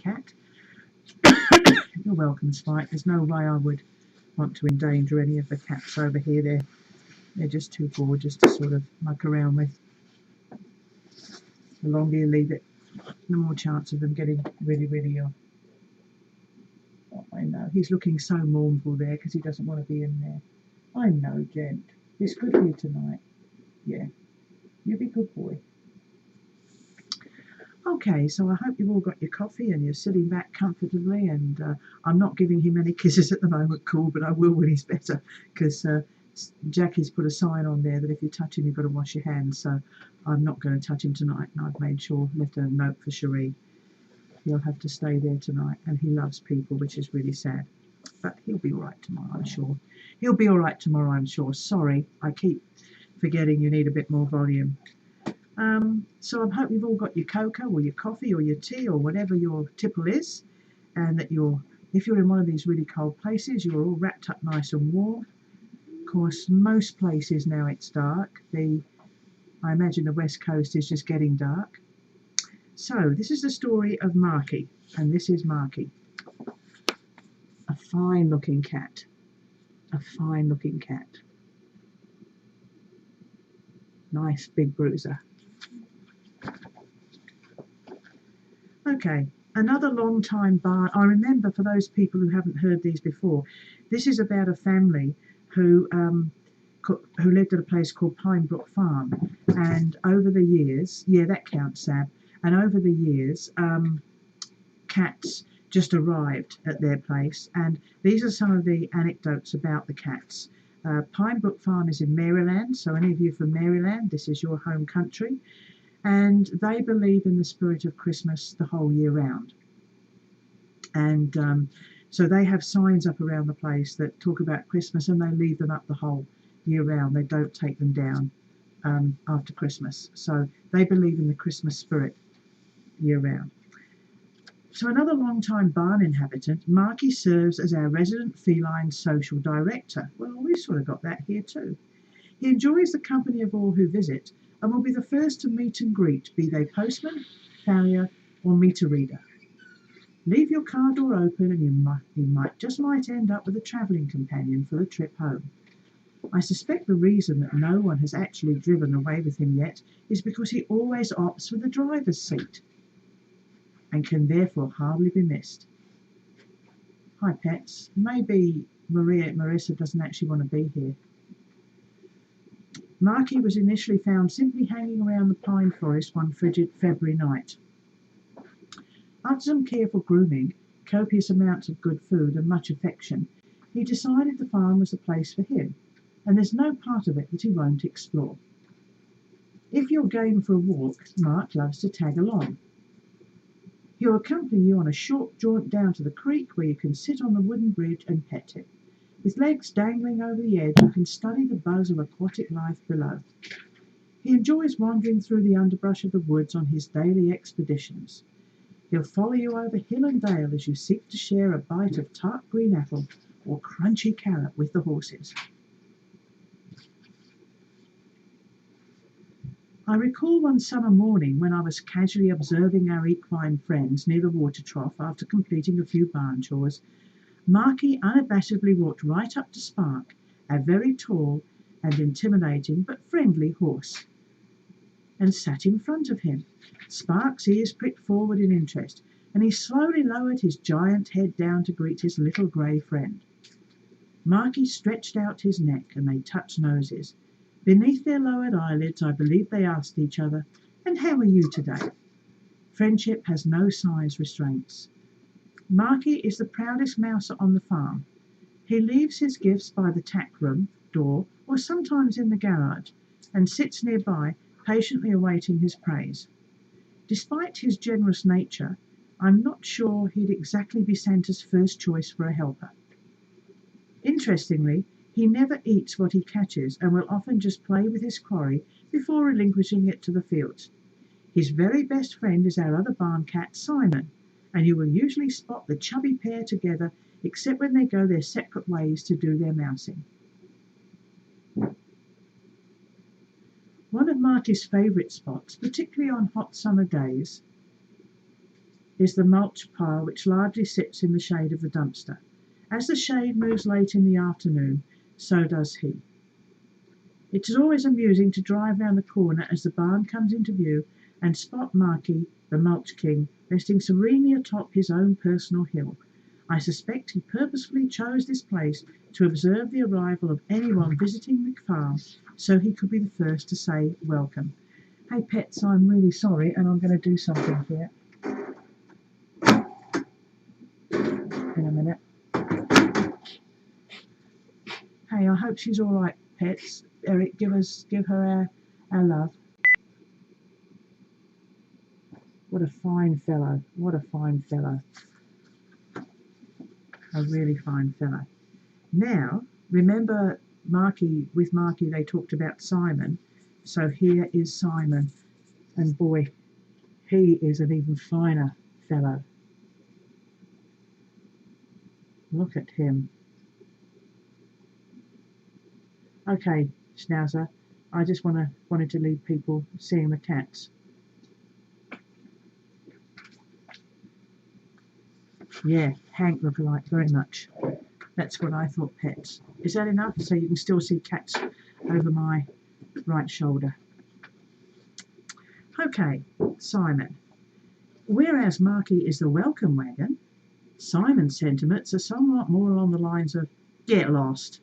cat. You're welcome, Spike. There's no way I would want to endanger any of the cats over here. They're just too gorgeous to sort of muck around with. The longer you leave it, the more chance of them getting really ill. Oh, I know. He's looking so mournful there because he doesn't want to be in there. I know, Gent. It's good for you tonight. Yeah. You be a good boy. Okay, so I hope you've all got your coffee and you're sitting back comfortably, and I'm not giving him any kisses at the moment, cool, but I will when he's better, because Jackie's put a sign on there that if you touch him, you've got to wash your hands, so I'm not going to touch him tonight, and I've made sure, left a note for Cherie. He'll have to stay there tonight, and he loves people, which is really sad, but he'll be all right tomorrow, I'm sure. He'll be all right tomorrow, I'm sure. Sorry, I keep forgetting you need a bit more volume. So I hope you've all got your cocoa or your coffee or your tea or whatever your tipple is, and that if you're in one of these really cold places, you're all wrapped up nice and warm. Of course, most places now it's dark. I imagine the West Coast is just getting dark. So this is the story of Marky, and this is Marky. A fine looking cat. A fine looking cat. Nice big bruiser. Okay, another long time barn. I remember, for those people who haven't heard these before, this is about a family who lived at a place called Pinebrook Farm, and over the years, yeah, that counts, Sam. And over the years, cats just arrived at their place, and these are some of the anecdotes about the cats. Pinebrook Farm is in Maryland, so any of you from Maryland, this is your home country. And they believe in the spirit of Christmas the whole year round. And so they have signs up around the place that talk about Christmas, and they leave them up the whole year round. They don't take them down after Christmas. So they believe in the Christmas spirit year round. So another long-time barn inhabitant, Marky serves as our resident feline social director. Well, we've sort of got that here too. He enjoys the company of all who visit, and will be the first to meet and greet, be they postman, farrier, or meter reader. Leave your car door open, and you might end up with a travelling companion for the trip home. I suspect the reason that no one has actually driven away with him yet is because he always opts for the driver's seat, and can therefore hardly be missed. Hi, pets. Maybe Marissa doesn't actually want to be here. Marky was initially found simply hanging around the pine forest one frigid February night. After some careful grooming, copious amounts of good food, and much affection, he decided the farm was the place for him, and there's no part of it that he won't explore. If you're game for a walk, Mark loves to tag along. He'll accompany you on a short jaunt down to the creek, where you can sit on the wooden bridge and pet him. With legs dangling over the edge, you can study the buzz of aquatic life below. He enjoys wandering through the underbrush of the woods on his daily expeditions. He'll follow you over hill and dale as you seek to share a bite of tart green apple or crunchy carrot with the horses. I recall one summer morning when I was casually observing our equine friends near the water trough after completing a few barn chores. Marky unabashedly walked right up to Spark, a very tall and intimidating but friendly horse, and sat in front of him. Spark's ears pricked forward in interest, and he slowly lowered his giant head down to greet his little grey friend. Marky stretched out his neck, and they touched noses. Beneath their lowered eyelids, I believe they asked each other, "And how are you today?" Friendship has no size restraints. Marky is the proudest mouser on the farm. He leaves his gifts by the tack room door, or sometimes in the garage, and sits nearby, patiently awaiting his praise. Despite his generous nature, I'm not sure he'd exactly be Santa's first choice for a helper. Interestingly, he never eats what he catches, and will often just play with his quarry before relinquishing it to the fields. His very best friend is our other barn cat, Simon, and you will usually spot the chubby pair together, except when they go their separate ways to do their mousing. One of Marty's favourite spots, particularly on hot summer days, is the mulch pile which largely sits in the shade of the dumpster. As the shade moves late in the afternoon, so does he. It is always amusing to drive round the corner as the barn comes into view and spot Marky, the mulch king, resting serenely atop his own personal hill. I suspect he purposefully chose this place to observe the arrival of anyone visiting the farm so he could be the first to say welcome. Hey pets, I'm really sorry and I'm going to do something here. In a minute. Hey, I hope she's all right, pets. Eric, give her our love. What a fine fellow. What a fine fellow. A really fine fellow. Now, remember with Marky they talked about Simon. So here is Simon. And boy, he is an even finer fellow. Look at him. Okay, Schnauzer, I just wanted to leave people seeing the cats. Yeah, Hank lookalike, very much. That's what I thought, pets. Is that enough? So you can still see cats over my right shoulder. Okay, Simon. Whereas Marky is the welcome wagon, Simon's sentiments are somewhat more along the lines of get lost.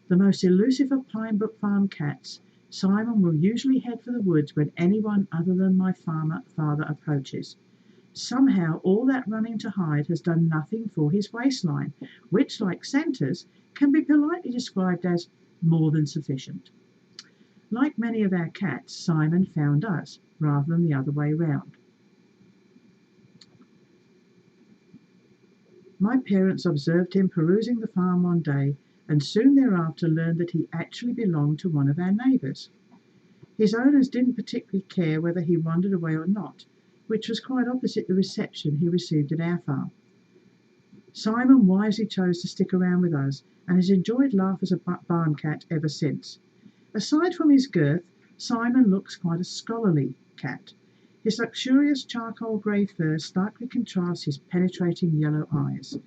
The most elusive of Pinebrook Farm cats, Simon will usually head for the woods when anyone other than my father approaches. Somehow all that running to hide has done nothing for his waistline, which, like Santa's, can be politely described as more than sufficient. Like many of our cats, Simon found us, rather than the other way round. My parents observed him perusing the farm one day, and soon thereafter learned that he actually belonged to one of our neighbours. His owners didn't particularly care whether he wandered away or not, which was quite opposite the reception he received at our farm. Simon wisely chose to stick around with us and has enjoyed life as a barn cat ever since. Aside from his girth, Simon looks quite a scholarly cat. His luxurious charcoal grey fur starkly contrasts his penetrating yellow eyes.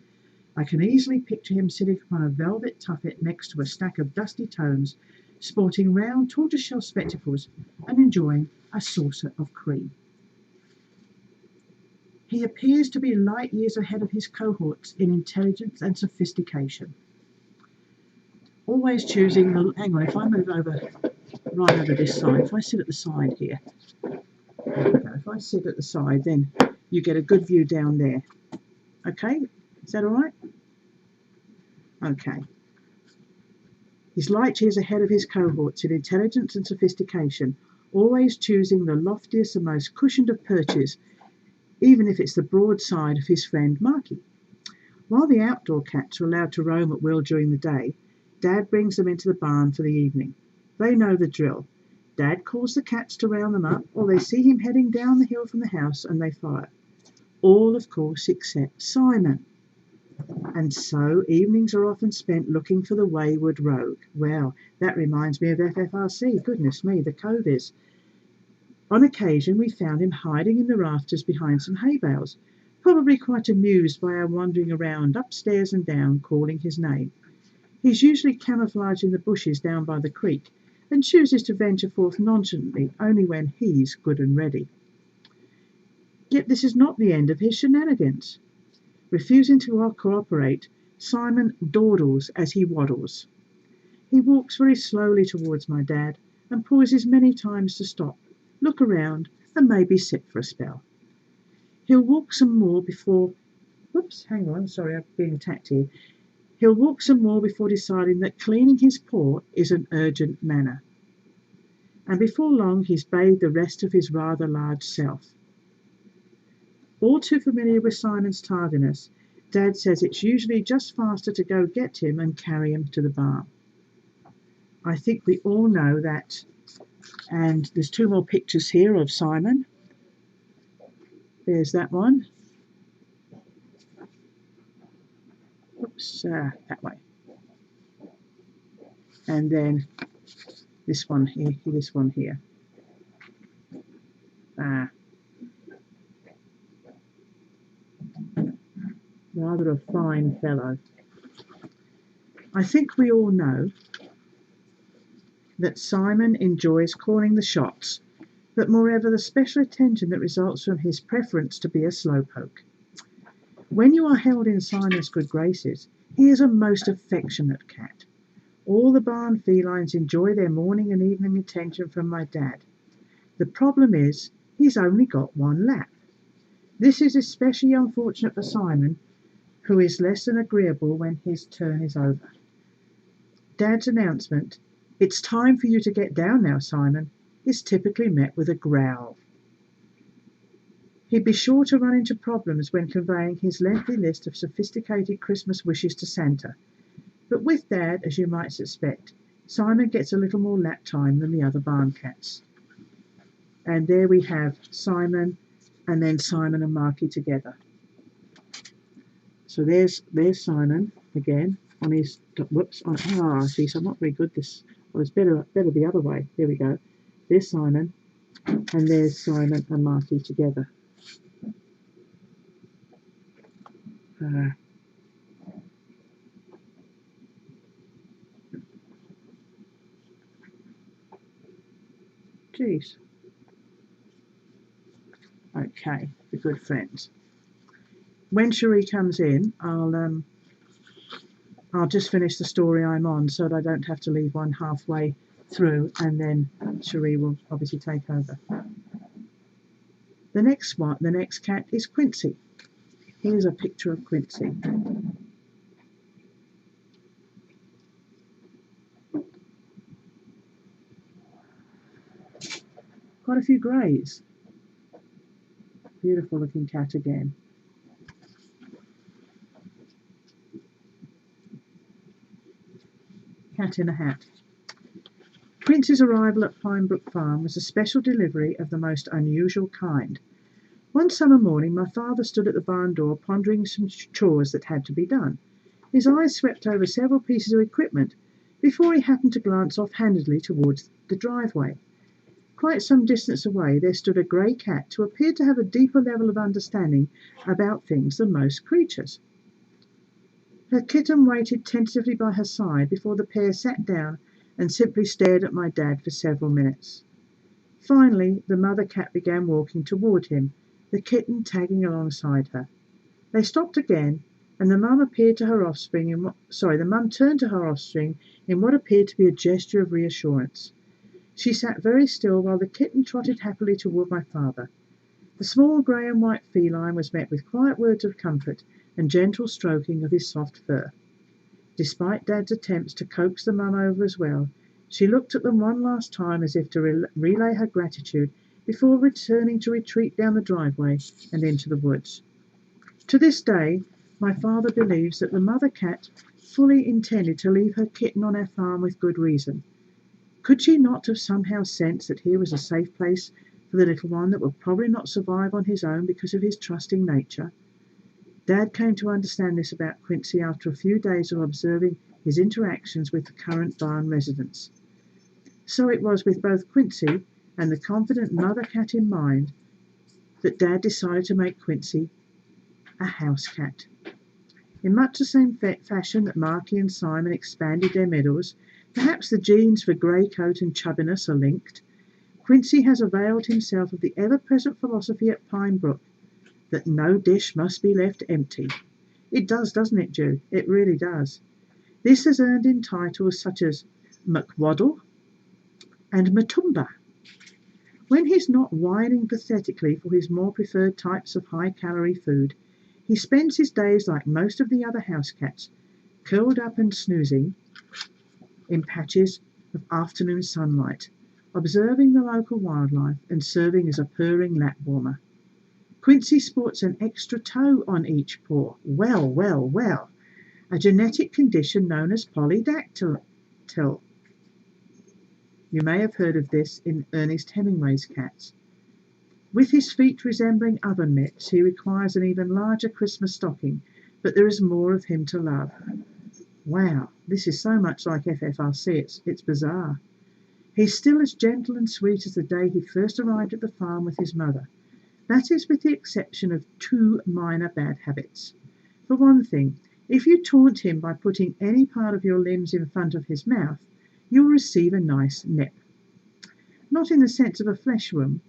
I can easily picture him sitting upon a velvet tuffet next to a stack of dusty tomes, sporting round tortoiseshell spectacles and enjoying a saucer of cream. He appears to be light years ahead of his cohorts in intelligence and sophistication. Always choosing the... Hang on, if I move right over this side, if I sit at the side here, there we go. If I sit at the side, then you get a good view down there. Okay, is that all right? Okay. He's light years ahead of his cohorts in intelligence and sophistication, always choosing the loftiest and most cushioned of perches, even if it's the broad side of his friend Marky. While the outdoor cats are allowed to roam at will during the day, Dad brings them into the barn for the evening. They know the drill. Dad calls the cats to round them up, or they see him heading down the hill from the house and they follow. All, of course, except Simon. And so evenings are often spent looking for the wayward rogue. Well, that reminds me of FFRC. Goodness me, the code is. On occasion we found him hiding in the rafters behind some hay bales, probably quite amused by our wandering around upstairs and down calling his name. He's usually camouflaged in the bushes down by the creek, and chooses to venture forth nonchalantly only when he's good and ready. Yet this is not the end of his shenanigans. Refusing to cooperate, Simon dawdles as he waddles. He walks very slowly towards my dad and pauses many times to stop, look around, and maybe sit for a spell. He'll walk some more before... hang on, sorry, I'm being attacked here. He'll walk some more before deciding that cleaning his paw is an urgent matter. And before long he's bathed the rest of his rather large self. All too familiar with Simon's tardiness, Dad says it's usually just faster to go get him and carry him to the barn. I think we all know that. And there's two more pictures here of Simon. There's that one. That way. And then this one here. Rather a fine fellow. I think we all know that Simon enjoys calling the shots, but moreover the special attention that results from his preference to be a slowpoke. When you are held in Simon's good graces, he is a most affectionate cat. All the barn felines enjoy their morning and evening attention from my dad. The problem is, he's only got one lap. This is especially unfortunate for Simon, who is less than agreeable when his turn is over. Dad's announcement, "It's time for you to get down now, Simon," is typically met with a growl. He'd be sure to run into problems when conveying his lengthy list of sophisticated Christmas wishes to Santa. But with Dad, as you might suspect, Simon gets a little more lap time than the other barn cats. And there we have Simon, and then Simon and Marky together. So there's Simon again on his see, so I'm not very good this. Well, it's better the other way. There we go. There's Simon, and there's Simon and Marky together. Geez. Okay, the good friends. When Cherie comes in, I'll just finish the story I'm on so that I don't have to leave one halfway through, and then Cherie will obviously take over. The next cat is Quincy. Here's a picture of Quincy. Quite a few greys. Beautiful looking cat again. Cat in a hat. Quincy's arrival at Pinebrook Farm was a special delivery of the most unusual kind. One summer morning my father stood at the barn door pondering some chores that had to be done. His eyes swept over several pieces of equipment before he happened to glance offhandedly towards the driveway. Quite some distance away there stood a grey cat who appeared to have a deeper level of understanding about things than most creatures. Her kitten waited tentatively by her side before the pair sat down and simply stared at my dad for several minutes. Finally, the mother cat began walking toward him, the kitten tagging alongside her. They stopped again, and the mum turned to her offspring in what appeared to be a gesture of reassurance. She sat very still while the kitten trotted happily toward my father. The small grey and white feline was met with quiet words of comfort and gentle stroking of his soft fur. Despite Dad's attempts to coax the mum over as well, she looked at them one last time as if to relay her gratitude before returning to retreat down the driveway and into the woods. To this day, my father believes that the mother cat fully intended to leave her kitten on our farm with good reason. Could she not have somehow sensed that here was a safe place for the little one that would probably not survive on his own because of his trusting nature? Dad came to understand this about Quincy after a few days of observing his interactions with the current barn residents. So it was with both Quincy and the confident mother cat in mind that Dad decided to make Quincy a house cat. In much the same fashion that Marky and Simon expanded their meadows, perhaps the genes for grey coat and chubbiness are linked. Quincy has availed himself of the ever-present philosophy at Pinebrook that no dish must be left empty. It does, doesn't it, Ju? It really does. This has earned him titles such as McWaddle and Matumba. When he's not whining pathetically for his more preferred types of high-calorie food, he spends his days like most of the other house cats, curled up and snoozing in patches of afternoon sunlight, observing the local wildlife and serving as a purring lap warmer. Quincy sports an extra toe on each paw. Well, well, well. A genetic condition known as polydactyly. You may have heard of this in Ernest Hemingway's cats. With his feet resembling oven mitts, he requires an even larger Christmas stocking, but there is more of him to love. Wow, this is so much like FFRC, it's bizarre. He's still as gentle and sweet as the day he first arrived at the farm with his mother. That is with the exception of two minor bad habits. For one thing, if you taunt him by putting any part of your limbs in front of his mouth, you will receive a nice nip. Not in the sense of a flesh wound,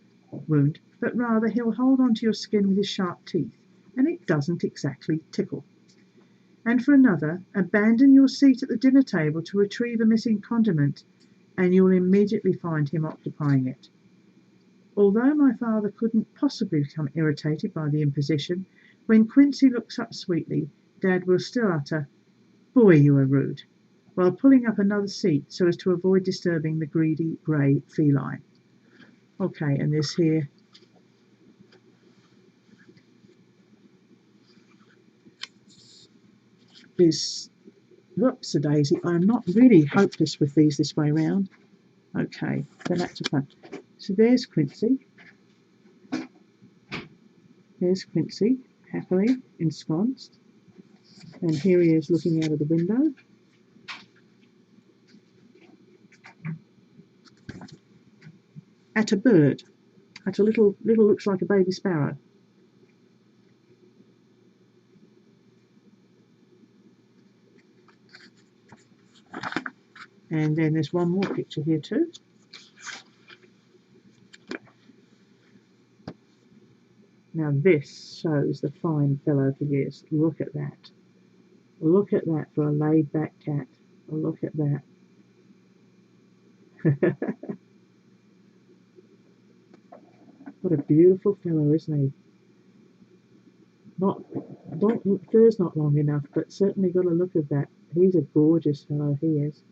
but rather he'll hold onto your skin with his sharp teeth, and it doesn't exactly tickle. And for another, abandon your seat at the dinner table to retrieve a missing condiment, and you'll immediately find him occupying it. Although my father couldn't possibly become irritated by the imposition, when Quincy looks up sweetly, Dad will still utter, "Boy, you are rude," while pulling up another seat so as to avoid disturbing the greedy grey feline. Okay, and this here is, whoops-a-daisy, I'm not really hopeless with these this way round. Okay, so that's a fun. So there's Quincy. There's Quincy, happily ensconced. And here he is looking out of the window. At a bird. At a little looks like a baby sparrow. And then there's one more picture here too. Now this shows the fine fellow he is. Look at that. Look at that for a laid back cat. Look at that. What a beautiful fellow, isn't he? Fur's not long enough, but certainly got a look at that. He's a gorgeous fellow, he is.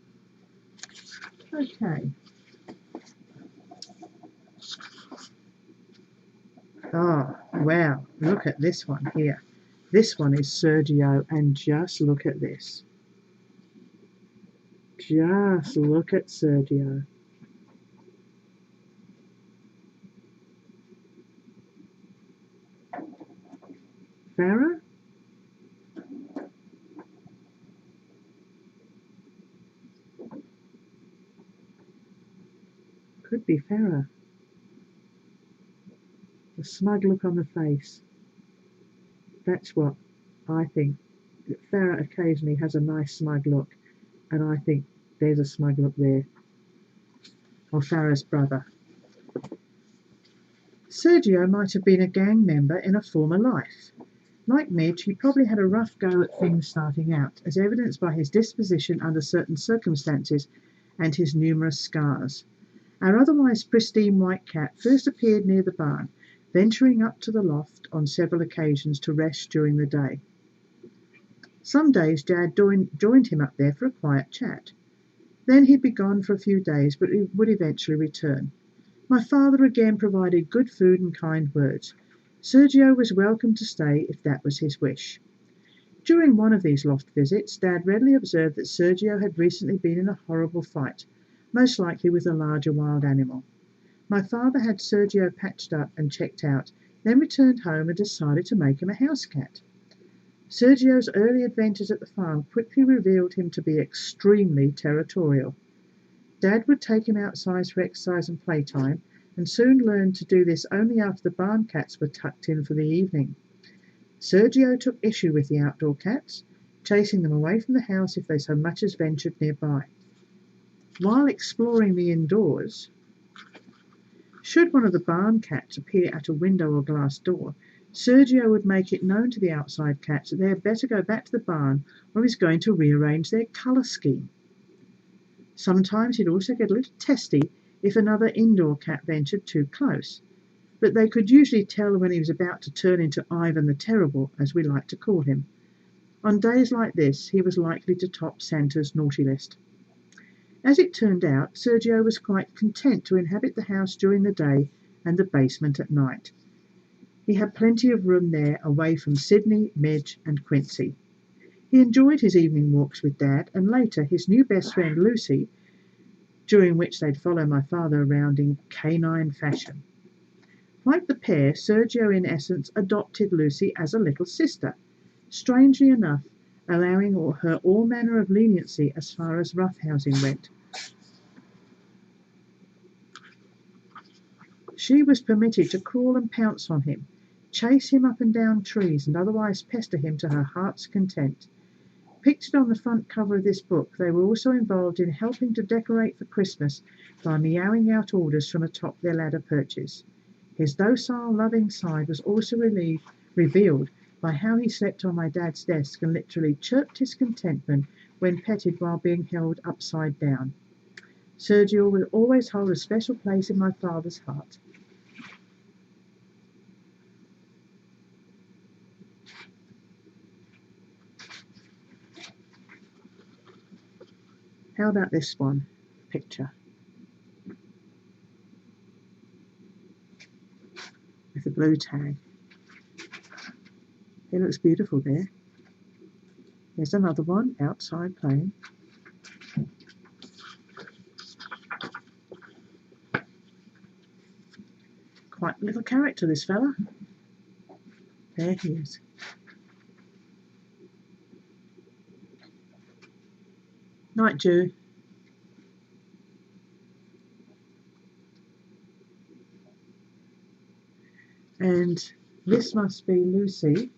Okay. Oh, wow. Look at this one here. This one is Sergio, and just look at this. Just look at Sergio. Farah? Could be Farah. The smug look on the face. That's what I think. Farah occasionally has a nice smug look, and I think there's a smug look there. Or Farah's brother. Sergio might have been a gang member in a former life. Like Midge, he probably had a rough go at things starting out, as evidenced by his disposition under certain circumstances and his numerous scars. Our otherwise pristine white cat first appeared near the barn, venturing up to the loft on several occasions to rest during the day. Some days Dad joined him up there for a quiet chat. Then he'd be gone for a few days, but he would eventually return. My father again provided good food and kind words. Sergio was welcome to stay if that was his wish. During one of these loft visits, Dad readily observed that Sergio had recently been in a horrible fight, most likely with a larger wild animal. My father had Sergio patched up and checked out, then returned home and decided to make him a house cat. Sergio's early adventures at the farm quickly revealed him to be extremely territorial. Dad would take him outside for exercise and playtime, and soon learned to do this only after the barn cats were tucked in for the evening. Sergio took issue with the outdoor cats, chasing them away from the house if they so much as ventured nearby. While exploring the indoors, should one of the barn cats appear at a window or glass door, Sergio would make it known to the outside cats that they had better go back to the barn or he's going to rearrange their colour scheme. Sometimes he'd also get a little testy if another indoor cat ventured too close, but they could usually tell when he was about to turn into Ivan the Terrible, as we like to call him. On days like this, he was likely to top Santa's naughty list. As it turned out, Sergio was quite content to inhabit the house during the day and the basement at night. He had plenty of room there away from Sydney, Midge and Quincy. He enjoyed his evening walks with Dad and later his new best friend Lucy, during which they'd follow my father around in canine fashion. Like the pair, Sergio in essence adopted Lucy as a little sister, strangely enough allowing her all manner of leniency as far as roughhousing went. She was permitted to crawl and pounce on him, chase him up and down trees, and otherwise pester him to her heart's content. Pictured on the front cover of this book, they were also involved in helping to decorate for Christmas by meowing out orders from atop their ladder perches. His docile, loving side was also revealed by how he slept on my dad's desk and literally chirped his contentment when petted while being held upside down. Sergio will always hold a special place in my father's heart. How about this one picture with the blue tag? It looks beautiful there. There's another one outside playing. Quite a little character, this fella. There he is. Night, Jew. And this must be Lucy.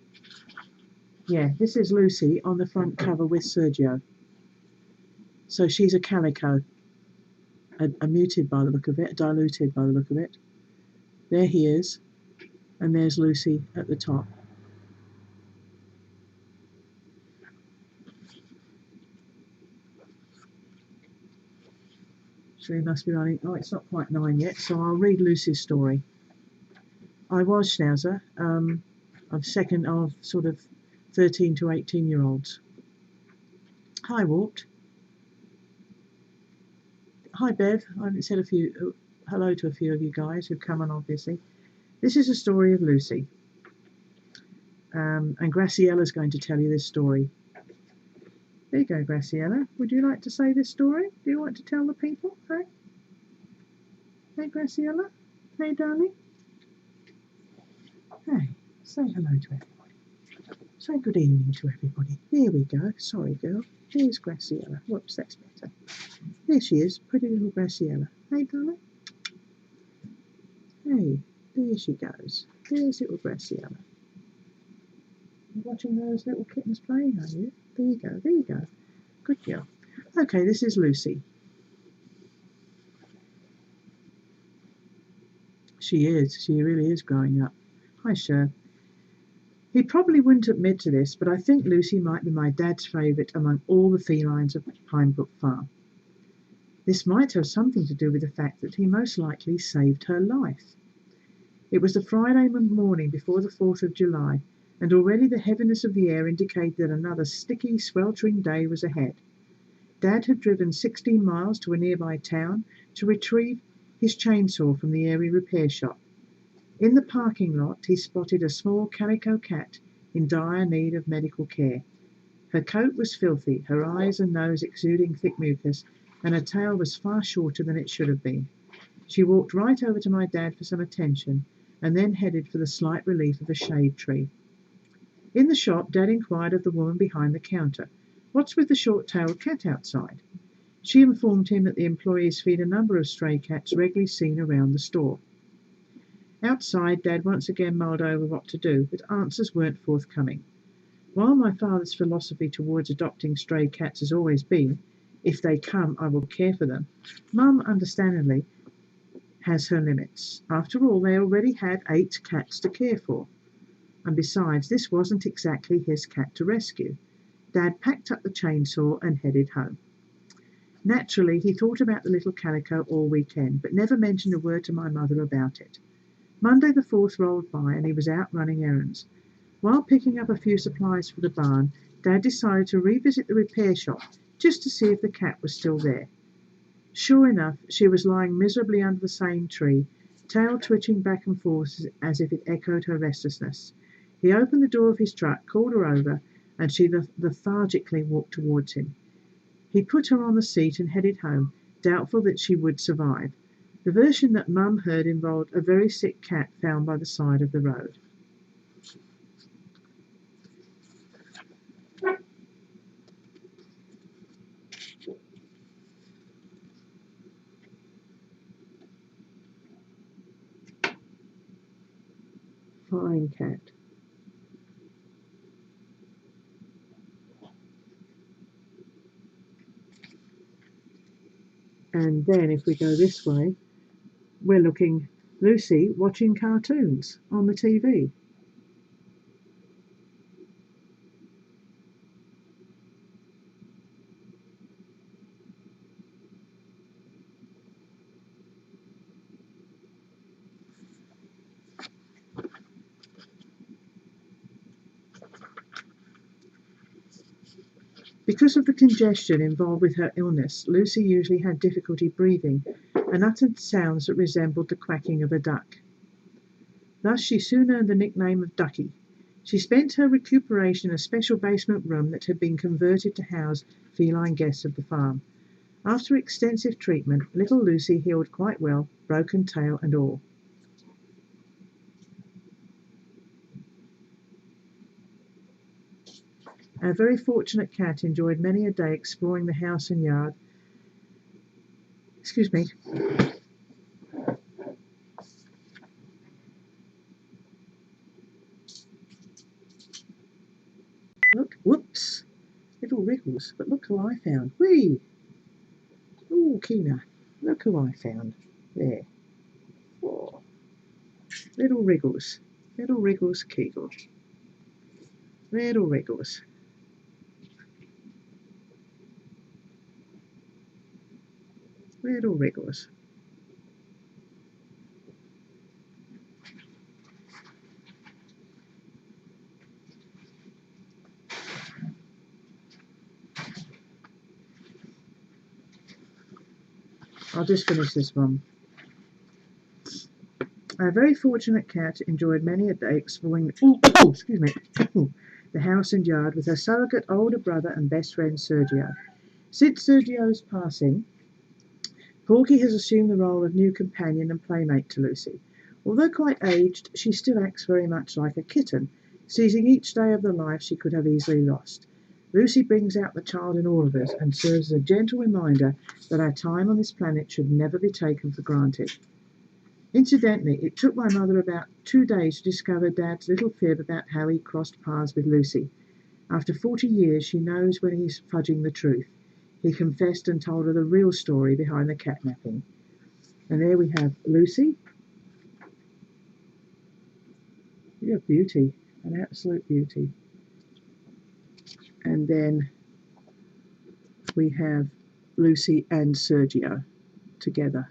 Yeah, this is Lucy on the front cover with Sergio. So she's a calico, a muted by the look of it, diluted by the look of it. There he is, and there's Lucy at the top. So he must be running. Oh, it's not quite 9 yet, so I'll read Lucy's story. I was Schnauzer, of second of sort of 13 to 18-year-olds. Hi, Warped. Hi, Bev. I haven't said hello to a few of you guys who've come on, obviously. This is a story of Lucy. And Graciella's going to tell you this story. There you go, Graciella. Would you like to say this story? Do you want to tell the people? Hey? Hey, Graciella? Hey, darling? Hey, say hello to everybody. Say good evening to everybody. There we go. Sorry, girl. Here's Graciella. Whoops, that's better. There she is, pretty little Graciella. Hey, darling? Hey, there she goes. There's little Graciella. You're watching those little kittens playing, are you? There you go, there you go. Good girl. Okay, this is Lucy. She really is growing up. Hi, Sher. He probably wouldn't admit to this, but I think Lucy might be my dad's favourite among all the felines of Pine Brook Farm. This might have something to do with the fact that he most likely saved her life. It was the Friday morning before the 4th of July, and already the heaviness of the air indicated that another sticky, sweltering day was ahead. Dad had driven 16 miles to a nearby town to retrieve his chainsaw from the area repair shop. In the parking lot, he spotted a small calico cat in dire need of medical care. Her coat was filthy, her eyes and nose exuding thick mucus, and her tail was far shorter than it should have been. She walked right over to my dad for some attention, and then headed for the slight relief of a shade tree. In the shop, Dad inquired of the woman behind the counter, "What's with the short-tailed cat outside?" She informed him that the employees feed a number of stray cats regularly seen around the store. Outside, Dad once again mulled over what to do, but answers weren't forthcoming. While my father's philosophy towards adopting stray cats has always been, if they come, I will care for them, Mum, understandably, has her limits. After all, they already had 8 cats to care for. And besides, this wasn't exactly his cat to rescue. Dad packed up the chainsaw and headed home. Naturally, he thought about the little calico all weekend, but never mentioned a word to my mother about it. Monday the 4th rolled by, and he was out running errands. While picking up a few supplies for the barn, Dad decided to revisit the repair shop just to see if the cat was still there. Sure enough, she was lying miserably under the same tree, tail twitching back and forth as if it echoed her restlessness. He opened the door of his truck, called her over, and she lethargically walked towards him. He put her on the seat and headed home, doubtful that she would survive. The version that Mum heard involved a very sick cat found by the side of the road. Pine Cat. And then if we go this way, we're looking Lucy watching cartoons on the TV. Because of the congestion involved with her illness, Lucy usually had difficulty breathing and uttered sounds that resembled the quacking of a duck. Thus she soon earned the nickname of Ducky. She spent her recuperation in a special basement room that had been converted to house feline guests of the farm. After extensive treatment, little Lucy healed quite well, broken tail and all. Our very fortunate cat enjoyed many a day exploring the house and yard. Excuse me. Look, whoops, little Wriggles, but look who I found. Whee! Oh, Kina, look who I found. There. Oh, little Wriggles Kegel. Little Wriggles. Little Wriggles. I'll just finish this one. Our very fortunate cat enjoyed many a day exploring the house and yard with her surrogate older brother and best friend Sergio. Since Sergio's passing, Porky has assumed the role of new companion and playmate to Lucy. Although quite aged, she still acts very much like a kitten, seizing each day of the life she could have easily lost. Lucy brings out the child in all of us and serves as a gentle reminder that our time on this planet should never be taken for granted. Incidentally, it took my mother about 2 days to discover Dad's little fib about how he crossed paths with Lucy. After 40 years, she knows when he's fudging the truth. He confessed and told her the real story behind the catnapping. And there we have Lucy. You're a beauty, an absolute beauty. And then we have Lucy and Sergio together.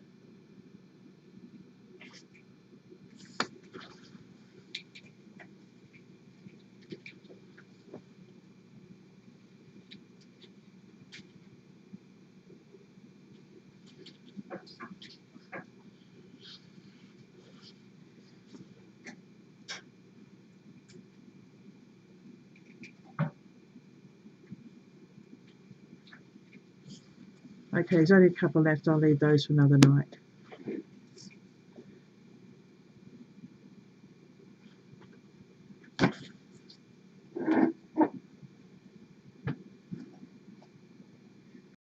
Okay, there's only a couple left. I'll leave those for another night.